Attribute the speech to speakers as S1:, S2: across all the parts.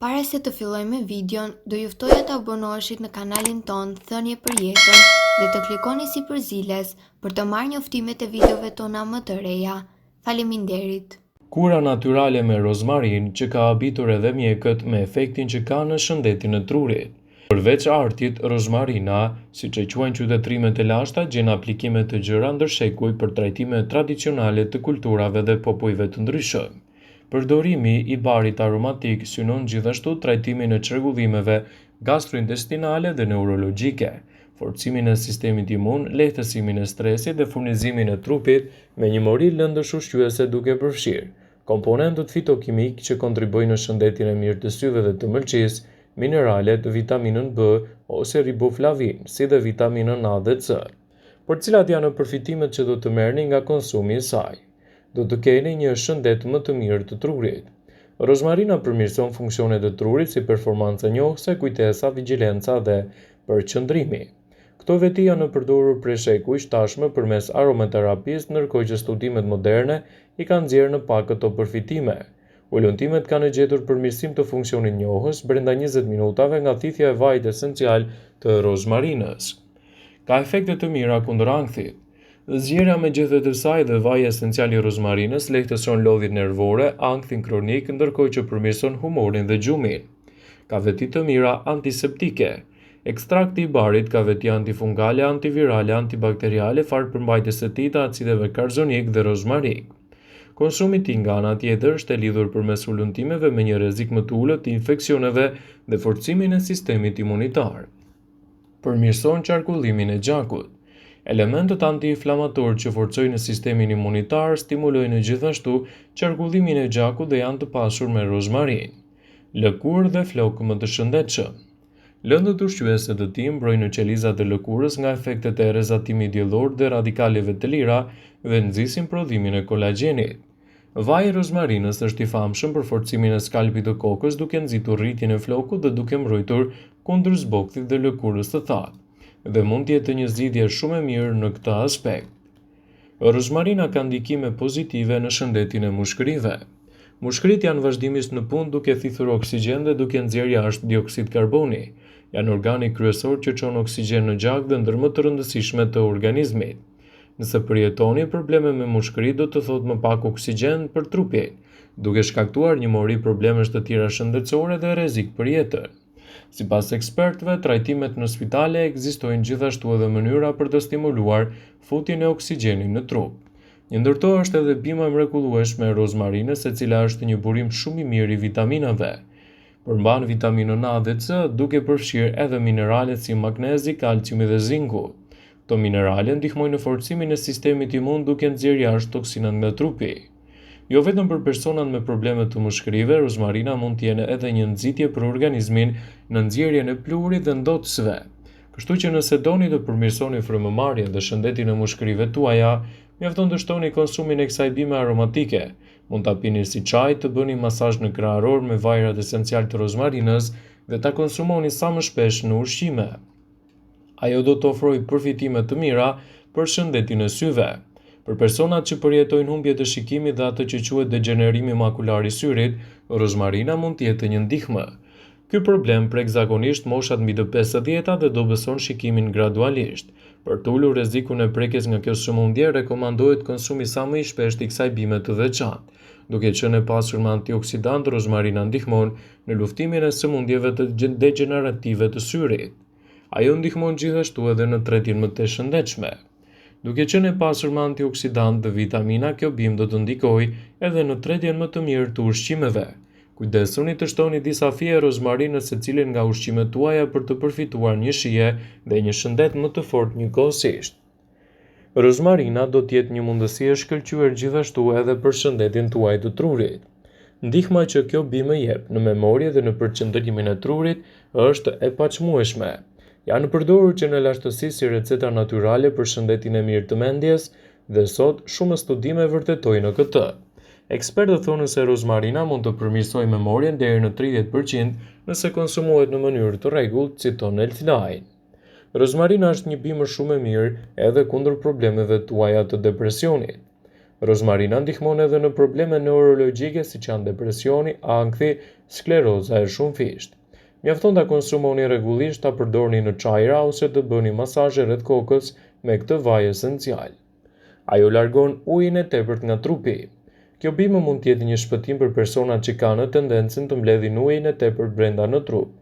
S1: Para se të fillojmë me videon, do ju ftoja të abonoheshit në kanalin ton Thënie për Jetën dhe të klikoni sipër ziles për të marrë njoftimet e videove tona më të reja. Faleminderit.
S2: Kura natyrale me rozmarin që ka habitur edhe mjekët me efektin që ka në shëndetin e trurit. Përveç artit, rozmarina, siç e quajnë qytetrimet e lashta, gjen aplikime të gjëra ndërshekuj për trajtime tradicionale të kulturave dhe popujve të ndryshëm. Përdorimi i barit aromatik synon gjithashtu trajtimin e çrregullimeve gastrointestinale dhe neurologjike, forcimin e sistemit imun, lehtësimin e stresit dhe furnizimin e trupit me një mori lëndësh ushqyese duke përfshirë komponentët fitokimik që kontribojnë në shëndetin e mirë të syve dhe të mëlçisë, mineralet, vitaminën B ose riboflavin, si dhe vitaminën A dhe C, për cilat janë përfitimet që do të merrni nga konsumi i saj. Do të keni një shëndet më të mirë të trurit. Rozmarina përmirëson funksionet e trurit si performanca njohëse, kujtesa, vigjilenca dhe përqendrimi. Këto veti janë përdorur prej shekujsh tashmë përmes aromaterapisë, ndërkohë që studimet moderne i kanë nxjerrë në pak këto përfitime. Ulëntimet kanë gjetur përmirësim të funksionit njohës brenda 20 minutave nga thithja e vajit esencial të rozmarinës. Ka efekte të mira kundër ankthit. Zgjerrja me gjethet e saj dhe vaji esencial i rozmarinës lehtëson lodhjet nervore, ankthin kronik, ndërkohë që përmirëson humorin dhe gjumin. Ka veti të mira antiseptike. Ekstrakti i barit ka veti antifungale, antivirale, antibakteriale, farpërmbajtës të tij të acideve karzonik dhe rozmarik. Konsumi i tij nga ana tjetër është e lidhur përmes ulëntimeve me një rrezik më të ulët të infeksioneve dhe forcimin e sistemit imunitar. Përmirëson qarkullimin e gjakut. Elementët anti-inflamatorë që forcojnë sistemin imunitar stimulojnë gjithashtu qarkullimin e gjakut dhe janë të pasur me rozmarin. Lëkurë dhe flokë më të shëndetshëm. Lëndët ushqyese të tij mbrojnë qelizat e lëkurës nga efektet e rrezatimit diellor dhe radikaleve të lira dhe nxisin prodhimin e kolagjenit. Vaji i rozmarinës është i famshëm për forcimin e skalpit të kokës duke nxitur rritjen e flokut dhe duke mbrojtur kundër zbokthit dhe lëkurës të thatë, dhe mund të jetë një zgjidhje shumë e mirë në këtë aspekt. Rozmarina ka ndikime pozitive në shëndetin e mushkërive. Mushkërit janë vazhdimisht në punë duke thithur oksigjen dhe duke nxjerrë jashtë dioksid karboni. Janë organi kryesor që çon oksigjen në gjak dhe ndër më të rëndësishme të organizmit. Nëse përjetoni probleme me mushkëri, do të thotë më pak oksigjen për trupin, duke shkaktuar një mori problemesh të tjera shëndetësore dhe rrezik për jetën. Sipas ekspertëve, trajtimet në spitale ekzistojnë gjithashtu edhe mënyra për të stimuluar futjen e oksigjenit në trup. Një ndër to është edhe bima e mrekullueshme e rozmarinës, e cila është një burim shumë i mirë i vitaminave. Përmban vitaminën A dhe C, duke përfshirë edhe mineralet si magnezi, kalciumi dhe zinku. Këto minerale ndihmojnë në forcimin e sistemit imun duke nxjerrë jashtë toksinat nga trupi. Jo vetëm për personat me probleme të mushkërive, rozmarina mund të jenë edhe një nxitje për organizmin në nxjerrjen e pluhurit dhe ndotësve. Kështu që nëse doni të përmirësoni frymëmarrjen dhe shëndetin e mushkërive tuaja, mjafton të shtoni konsumin e kësaj bime aromatike. Mund ta pini si çaj, të bëni masazh në krahëror me vajrat esencial të rozmarinës dhe ta konsumoni sa më shpesh në ushqime. Ajo do të ofrojë përfitime të mira për shëndetin e syve. Për personat që përjetojnë humbje të shikimit dhe atë që quhet degenerimi makular i syrit, rozmarina mund të jetë një ndihmë. Ky problem prek zakonisht moshat mbi të 50 dhe dobëson shikimin gradualisht. Për të ulur rrezikun e prekjes nga kjo sëmundje, rekomandohet konsumi sa më i shpeshtë i kësaj bime të veçantë. Duke qenë e pasur me antioksidant, rozmarina ndihmon në luftimin e sëmundjeve të degenerative të syrit. Ajo ndihmon gjithashtu edhe në tretjen më të shëndetshme. Duke qenë e pasur me antioksidant dhe vitamina, kjo bimë do të ndikojë edhe në tretjen më të mirë të ushqimeve. Kujdesuni të shtoni disa fije rozmarinës secilin nga ushqimet tuaja për të përfituar një shije dhe një shëndet më të fortë njëkohësisht. Rozmarina do të jetë një mundësi e shkëlqyer gjithashtu edhe për shëndetin tuaj të trurit. Ndihma që kjo bimë jep në memorie dhe në përqendrimin e trurit është e paçmueshme. Janë përdorur që në lashtësi si receta natyrale për shëndetin e mirë të mendjes dhe sot shumë studime vërtetojnë këtë. Ekspertët thonë se rozmarina mund të përmirësojë memorien deri në 30% nëse konsumohet në mënyrë të rregullt, citon Elthlain. Rozmarina është një bimë shumë e mirë edhe kundër problemeve tuaja të depresionit. Rozmarina ndihmon edhe në probleme neurologjike siç janë depresioni, ankthi, skleroza e shumëfisht. Mjafton ta konsumoni rregullisht, ta përdorni në çajra ose të bëni masazhe rreth kokës me këtë vaj esencial. Ajo largon ujin e tepërt nga trupi. Kjo bimë mund të jetë një shpëtim për personat që kanë tendencën të mbledhin ujin e tepërt brenda në trup.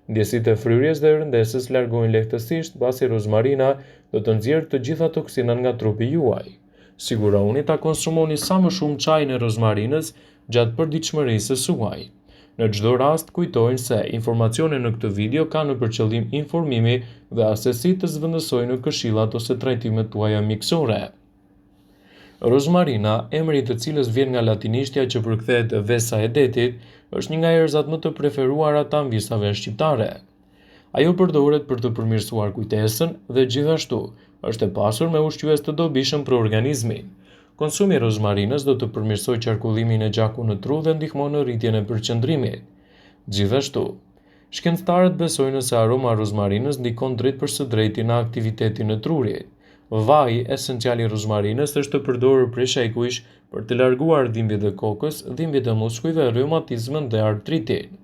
S2: Ndjesitë e fryrjes dhe rëndesës largohen lehtësisht pasi rozmarina do të nxjerrë të gjitha toksinat nga trupi juaj. Sigurohuni ta konsumoni sa më shumë çajin e rozmarinës gjatë përditshmërisë së suaj. Në çdo rast, kujtojnë se informacionet në këtë video kanë për qëllim informimi dhe asesi të zvendësojnë këshillat ose trajtimet tuaja mjekësore. Rozmarina, emri i të cilës vjen nga latinishtja që përkthehet vesa e detit, është një nga erëzat më të preferuara të anvisave shqiptare. Ajo përdoret për të përmirësuar kujtesën dhe gjithashtu është e pasur me ushqyes të dobishëm për organizmin. Konsumi i rozmarinës do të përmirësojë qarkullimin e gjakut në tru dhe ndihmon në rritjen e përqendrimit. Gjithashtu, shkencëtarët besojnë se aroma e rozmarinës ndikon drejt për së drejti në aktivitetin e trurit. Vaji esencial i rozmarinës është të përdorur prej shekujsh për të larguar dhimbjet e kokës, dhimbjet e muskujve, reumatizmin dhe artritin.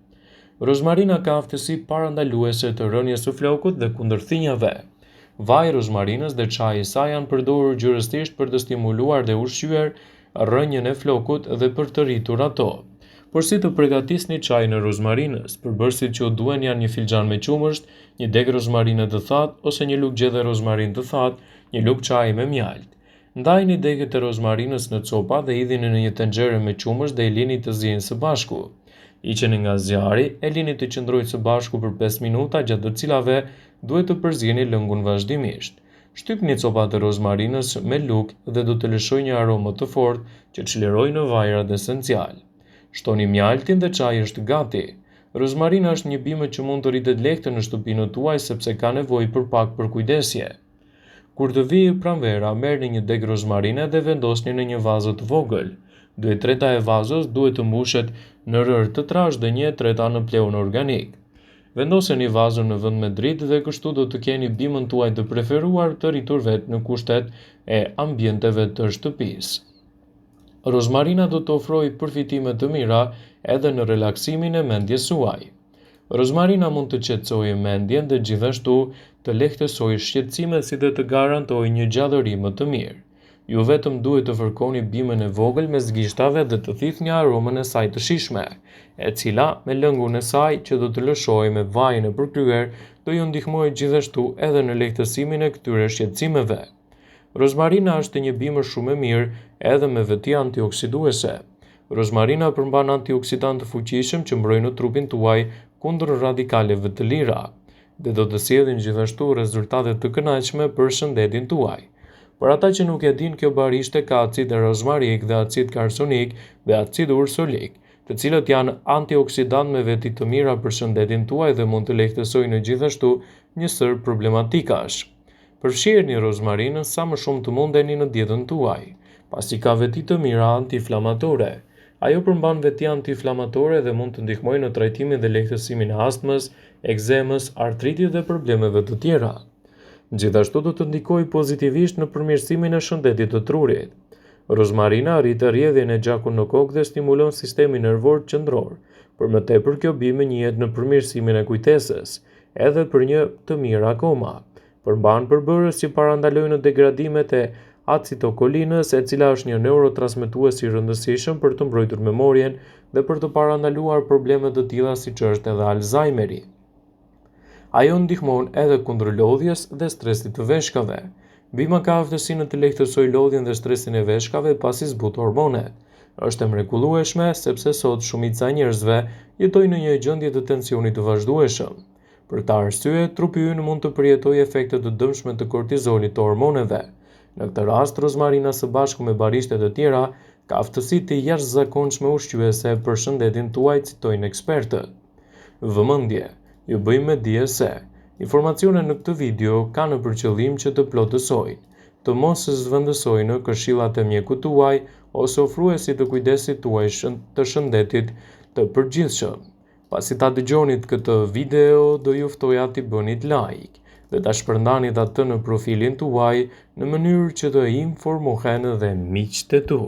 S2: Rozmarina ka aftësi parandaluese të rënies së flokut dhe kundër thinjave. Vaji i rozmarinës dhe çaji i saj janë përdorur gjërësisht për të stimuluar dhe ushqyer rënien e flokut dhe për të rritur ato. Por si të përgatisni çajin e rozmarinës? Përbërësit që u duen janë një filxhan me qumësht, një deg rozmarine të thatë ose një lugë gjedhe rozmarin të thatë, një lugë çaji me mjalt. Ndajini degët e rozmarinës në copa dhe hidhini në një tenxhere me qumësht dhe i lini të ziejnë së bashku. Hiqeni nga zjarri, e lini të qëndrojë së bashku për 5 minuta, gjatë të cilave duhet të përzieni lëngun vazhdimisht. Shtypni copat e rozmarinës me lugë dhe do të lëshojë një aromë të fortë që çlirojë në vajrat esencial. Shtoni mjaltin dhe çaji është gati. Rozmarina është një bimë që mund të rritet lehtë në shtëpinë tuaj sepse ka nevojë për pak përkujdesje. Kur të vijë pranvera, merrni një deg rozmarine dhe vendosni në një vazë të vogël. 2/3 e vazës duhet të mbushet në rërë të trashë dhe 1/3 në pleun organik. Vendoseni vazën në vend me dritë dhe kështu do të keni bimën tuaj të preferuar të rritur vetë në kushtet e ambienteve të shtëpisë. Rozmarina do të ofrojë përfitime të mira edhe në relaksimin e mendjes suaj. Rozmarina mund të qetësojë mendjen dhe gjithashtu të lehtësojë shqetësimet si dhe të garantojë një gjallëri më të mirë. Ju vetëm duhet të fërkoni bimën e vogël mes gishtave dhe të thithni aromën e saj të shijshme, e cila me lëngun e saj që do të lëshojë me vajin e përkryer do ju ndihmojë gjithashtu edhe në lehtësimin e këtyre shqetësimeve. Rozmarina është një bimë shumë e mirë edhe me veti antioksiduese. Rozmarina përmban antioksidantë të fuqishëm që mbrojnë trupin tuaj kundër radikaleve të lira dhe do të sjellin gjithashtu rezultate të kënaqshme për shëndetin tuaj. Për ata që nuk e din, kjo barishte ka acid rozmarik dhe acid karsonik dhe acid ursolik, të cilët janë antioksidantë me veti të mira për shëndetin tuaj dhe mund të lehtësojnë gjithashtu një sër problematikash. Përfshirni rozmarinën sa më shumë të mundeni në dietën tuaj, pasi ka veti të mira antiinflamatore. Ajo përmban veti antiinflamatore dhe mund të ndihmojë në trajtimin dhe lehtësimin e astmës, ekzemës, artritit dhe problemeve të tjera. Gjithashtu do të ndikojë pozitivisht në përmirësimin e shëndetit të trurit. Rozmarina rritë rrjedhjen e gjakut në kokë dhe stimulon sistemin nervor qendror. Për më tepër, kjo bimë njihet në përmirësimin e kujtesës, edhe për një të mirë akoma. Përmban përbërës që parandalojnë degradimet e acetokolinës, e cila është një neurotransmetues i rëndësishëm për të mbrojtur memorien dhe për të parandaluar probleme të tilla siç është edhe Alzheimeri. Ajo ndihmon edhe kundër lodhjes dhe stresit të veshkave. Bima ka aftësinë të lehtësojë lodhjen dhe stresin e veshkave pasi zbut hormonet. Është e mrekullueshme sepse sot shumica e njerëzve jetojnë në një gjendje të tensionit të vazhdueshëm. Për këtë arsye, trupi ynë mund të përjetojë efekte të dëmshme të kortizolit të hormoneve. Në këtë rast, rozmarina së bashku me barishtet e tjera ka aftësi të jashtëzakonshme ushqyese për shëndetin tuaj, citojnë ekspertët. Vëmendje, ju bëjmë me dije se informacionet në këtë video kanë për qëllim që të plotësojnë, të mos zvendësojnë këshillat e mjekut tuaj ose ofruesit të kujdesit tuaj të shëndetit të përgjithshëm. Pasi ta dëgjonit këtë video, do ju ftoja t'i bënit like. dhe ta shpërndanit atë në profilin tuaj në mënyrë që të informohen dhe miqtë e tu.